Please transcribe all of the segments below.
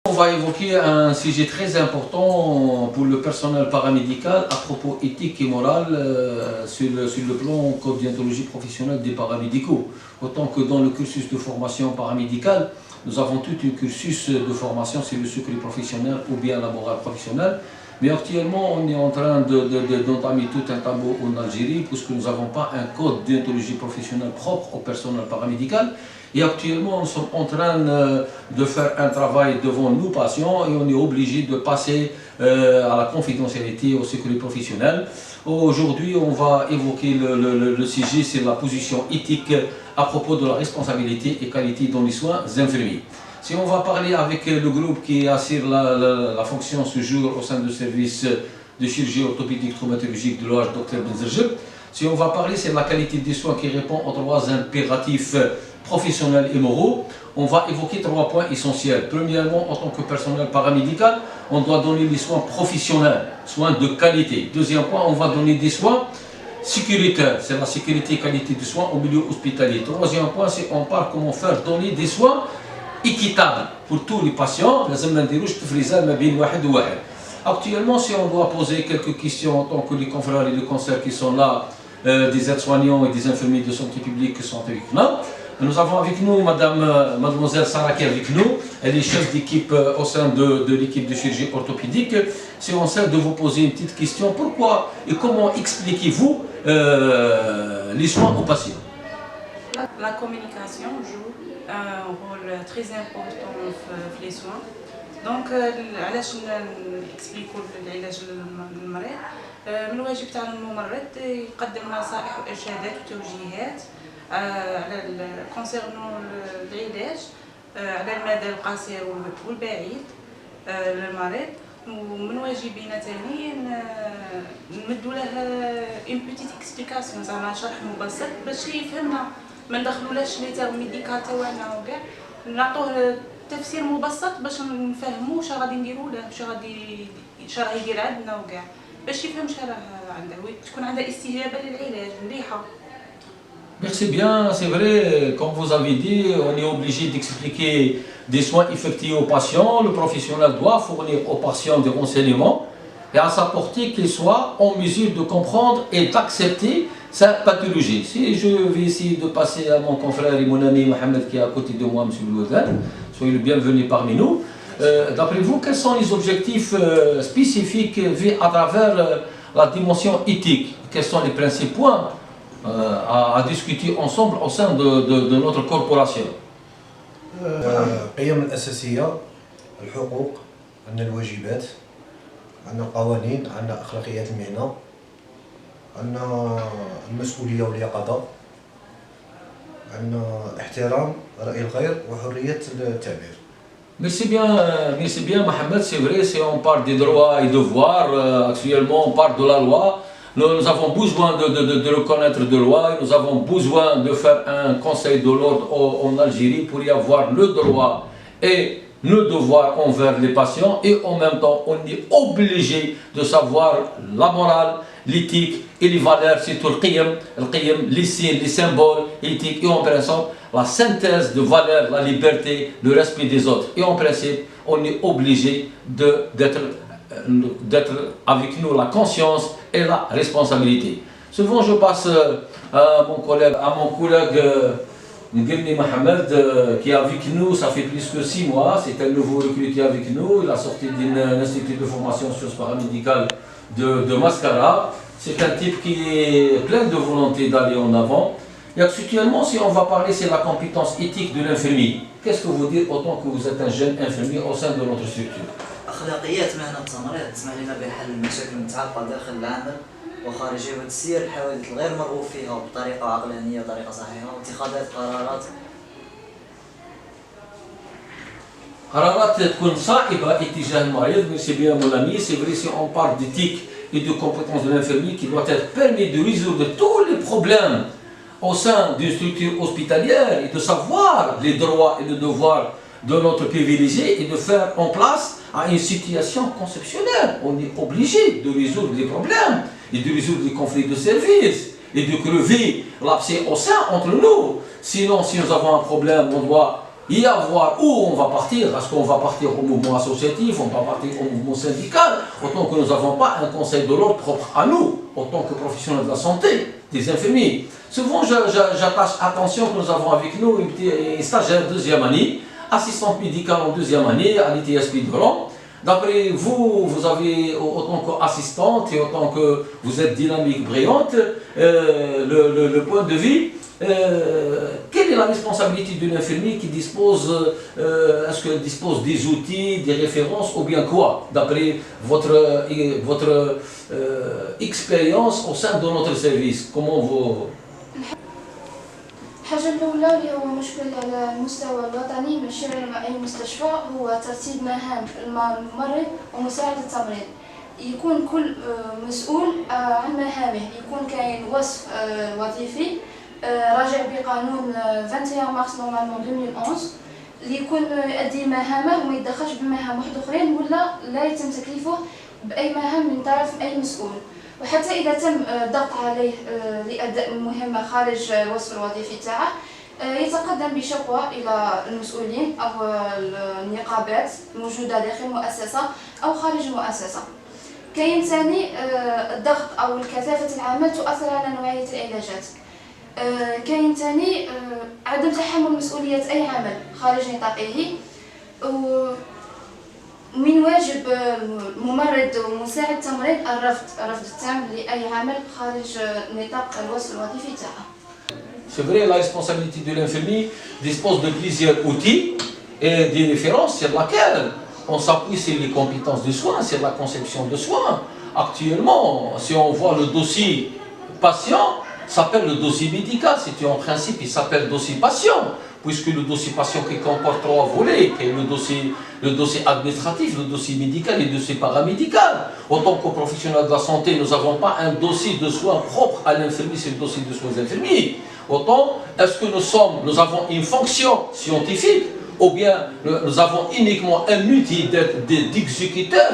On va évoquer un sujet très important pour le personnel paramédical à propos éthique et moral sur le plan code déontologie professionnelle des paramédicaux. Autant que dans le cursus de formation paramédicale, nous avons tout un cursus de formation sur le secret professionnel ou bien la morale professionnelle. Mais actuellement, on est en train d'entamer tout un tableau en Algérie puisque nous n'avons pas un code déontologie professionnelle propre au personnel paramédical. Et actuellement, nous sommes en train de faire un travail devant nos patients et on est obligé de passer à la confidentialité, au secret professionnel. Aujourd'hui, on va évoquer le sujet sur la position éthique à propos de la responsabilité et qualité dans les soins infirmiers. Si on va parler avec le groupe qui assure la fonction ce jour au sein du service de chirurgie orthopédique traumatologique de l'OH Dr Benzerjeb, si on va parler c'est la qualité des soins qui répond aux trois impératifs professionnels et moraux, on va évoquer trois points essentiels. Premièrement, en tant que personnel paramédical, on doit donner des soins professionnels, soins de qualité. Deuxième point, on va donner des soins sécuritaires, c'est la sécurité et qualité des soins au milieu hospitalier. Troisième point, c'est on parle comment faire donner des soins équitable pour tous les patients. Actuellement, si on doit poser quelques questions en tant que les confrères et les concerts qui sont là, des aides-soignants et des infirmiers de santé publique qui sont avec nous, nous avons avec nous mademoiselle Sarah qui est avec nous, elle est chef d'équipe au sein de l'équipe de chirurgie orthopédique. Si on essaie de vous poser une petite question, pourquoi et comment expliquez-vous les soins aux patients? La communication joue un rôle très important في les soins. دونك علاش نكسبليكو العلاج للمريض من الواجب تاع الممرض يقدم نصائح وارشادات وتوجيهات على كونسيرنو العلاج على المدى القصير والبعيد للمريض. ومن واجبنا ثاني نمدوا له اون بيتيت اكسبليكاسيون زعما شرح مبسط باش يفهمنا، ما ندخلولهاش لي تيرم ميديكال تاعنا وكاع، نعطوه تفسير مبسط باش نفهموا واش غادي نديروا له، واش راه يدير عندنا وكاع، باش يفهم واش راه عنده وتكون عنده استجابه للعلاج مليحه. Merci bien, c'est vrai, comme vous avez dit, on est obligé d'expliquer des soins effectués aux patients. Le professionnel doit fournir aux patients des renseignements et à sa portée qu'il soit en mesure de comprendre et d'accepter sa pathologie. Si je vais essayer de passer à mon confrère et mon ami Mohamed qui est à côté de moi, M. Bloudan, soyez le bienvenu parmi nous. D'après vous, quels sont les objectifs spécifiques vus à travers la dimension éthique? Quels sont les principaux points à discuter ensemble au sein de notre corporation? القيم الأساسية، الحقوق، عندنا الواجبات، عندنا القوانين، عندنا أخلاقيات المهنة، عندنا المسؤولية واليقظة، عندنا احترام رأي الغير وحرية التعبير. Merci bien Mohamed, c'est vrai, si on parle des droits et devoirs, actuellement on parle de la loi. Nous avons besoin de reconnaître de loi, nous avons besoin de faire un conseil de l'ordre en Algérie pour y avoir le droit et le devoir envers les patients, et en même temps on est obligé de savoir la morale, l'éthique et les valeurs, c'est tout le qiyam, les signes, les symboles éthiques, et en principe la synthèse de valeurs, la liberté, le respect des autres. Et en principe on est obligé d'être avec nous la conscience et la responsabilité. Souvent je passe à mon collègue Ngirni Mohamed qui est avec nous, ça fait plus que 6 mois, c'est un nouveau recruté avec nous, il a sorti d'un institut de formation sciences paramédicales de Mascara. C'est un type qui est plein de volonté d'aller en avant. Et actuellement, si on va parler, c'est la compétence éthique de l'infirmier. Qu'est-ce que vous dites autant que vous êtes un jeune infirmier au sein de notre structure? أخلاقيات مهنة التمريض تسمح لنا بحل المشاكل المتعلقة داخل العمل وخارجه وتسيير الحوادث الغير مرغوب فيها بطريقة عقلانية وطريقة صحيحة واتخاذ قرارات تكون صائبة اتجاه المريض. Merci bien mon ami, c'est vrai, si on parle d'éthique et de compétence de l'infirmier qui doit être permis de résoudre tous les problèmes au sein d'une structure hospitalière et de savoir les droits et les devoirs de notre privilégié et de faire en place à une situation conceptionnelle. On est obligé de résoudre les problèmes et de résoudre les conflits de services et de crever l'abcès au sein entre nous. Sinon, si nous avons un problème, on doit y avoir où on va partir. Est-ce qu'on va partir au mouvement associatif, on va partir au mouvement syndical, autant que nous n'avons pas un conseil de l'ordre propre à nous, en tant que professionnels de la santé, des infirmiers. Souvent, j'attache attention que nous avons avec nous une stagiaire deuxième année, assistante médicale en deuxième année à l'ITSP de Rome. D'après vous, vous avez, autant qu'assistante et autant que vous êtes dynamique, brillante, le point de vue, quelle est la responsabilité d'une infirmière qui dispose, est-ce qu'elle dispose des outils, des références ou bien quoi, d'après votre expérience au sein de notre service? Comment vous... الحاجة الأولى اللي هو مشكل على المستوى الوطني ماشي مع أي مستشفى هو ترتيب مهام الممرض ومساعد التمريض. يكون كل مسؤول عن مهامه، يكون كاين وصف وظيفي راجع بقانون 21 مارس نورمالمون 2011 اللي يكون يؤدي مهامه وما يتدخلش بمهام واحد اخرين ولا لا يتم تكليفه بأي مهام من طرف أي مسؤول. وحتى إذا تم الضغط عليه لأداء المهمة خارج الوصف الوظيفي تاعه يتقدم بشكوى إلى المسؤولين أو النقابات الموجودة داخل المؤسسة أو خارج المؤسسة. كاين ثاني الضغط أو الكثافة العمل تؤثر على نوعية العلاجات. كاين ثاني عدم تحمل مسؤولية أي عمل خارج نطاقه، من واجب الممرض ومساعد التمريض الرفض التام لأي عمل خارج نطاق الوصف الوظيفي تاعه. C'est vrai, la responsabilité de l'infirmier dispose de plusieurs outils et des références sur lesquelles on s'appuie sur les compétences de soins, sur la conception de soins. Actuellement, si on voit le dossier patient, s'appelle le dossier médical, c'est en principe, il s'appelle dossier patient, puisque le dossier patient qui comporte 3 volets, qui est le dossier administratif, le dossier médical et le dossier paramédical. En tant que professionnels de la santé, nous n'avons pas un dossier de soins propre à l'infirmier, c'est le dossier de soins infirmiers. Autant, est-ce que nous avons une fonction scientifique, ou bien nous avons uniquement un outil d'exécuteur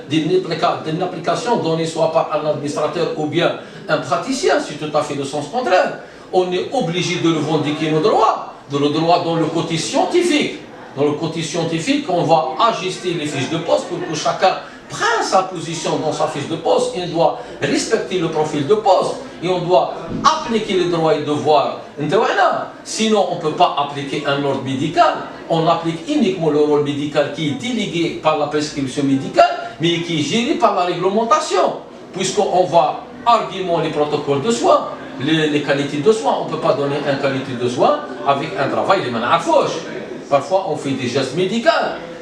d'une application donnée soit par un administrateur ou bien un praticien, c'est tout à fait le sens contraire. On est obligé de revendiquer nos droits, dans le côté scientifique. Dans le côté scientifique, on va ajuster les fiches de poste pour que chacun prenne sa position dans sa fiche de poste. Il doit respecter le profil de poste et on doit appliquer les droits et devoirs. Sinon, on ne peut pas appliquer un ordre médical. On applique uniquement le rôle médical qui est délégué par la prescription médicale, mais qui est géré par la réglementation. Puisqu'on va argumenter les protocoles de soins, les qualités de soins. On ne peut pas donner une qualité de soins avec un travail de manière fauche. Parfois, on fait des gestes médicaux.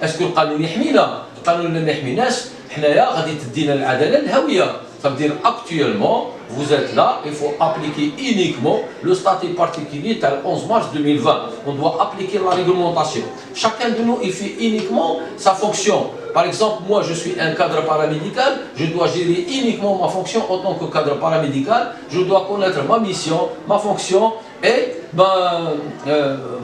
Est-ce que le قانون يحمينا؟ القانون ما يحميناش. حنايا غادي تدينا العدالة الهوية. Ça veut dire actuellement, vous êtes là, il faut appliquer uniquement le statut particulier le 11 mars 2020. On doit appliquer la réglementation. Chacun de nous, il fait uniquement sa fonction. Par exemple, moi, je suis un cadre paramédical, je dois gérer uniquement ma fonction en tant que cadre paramédical. Je dois connaître ma mission, ma fonction et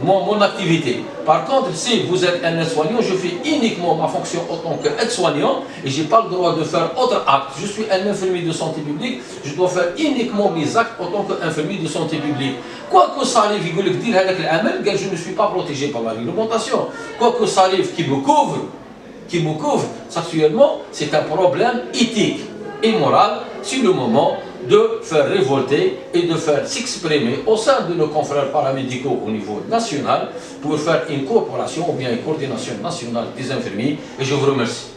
mon activité. Par contre, si vous êtes un aide-soignant, je fais uniquement ma fonction en tant qu'aide-soignant et je n'ai pas le droit de faire autre acte. Je suis un infirmier de santé publique, je dois faire uniquement mes actes en tant qu'infirmier de santé publique. Quoi que ça arrive, je ne suis pas protégé par la réglementation. Quoi que ça arrive qui me couvre, actuellement, c'est un problème éthique et moral sur le moment de faire révolter et de faire s'exprimer au sein de nos confrères paramédicaux au niveau national pour faire une coopération ou bien une coordination nationale des infirmiers. Et je vous remercie.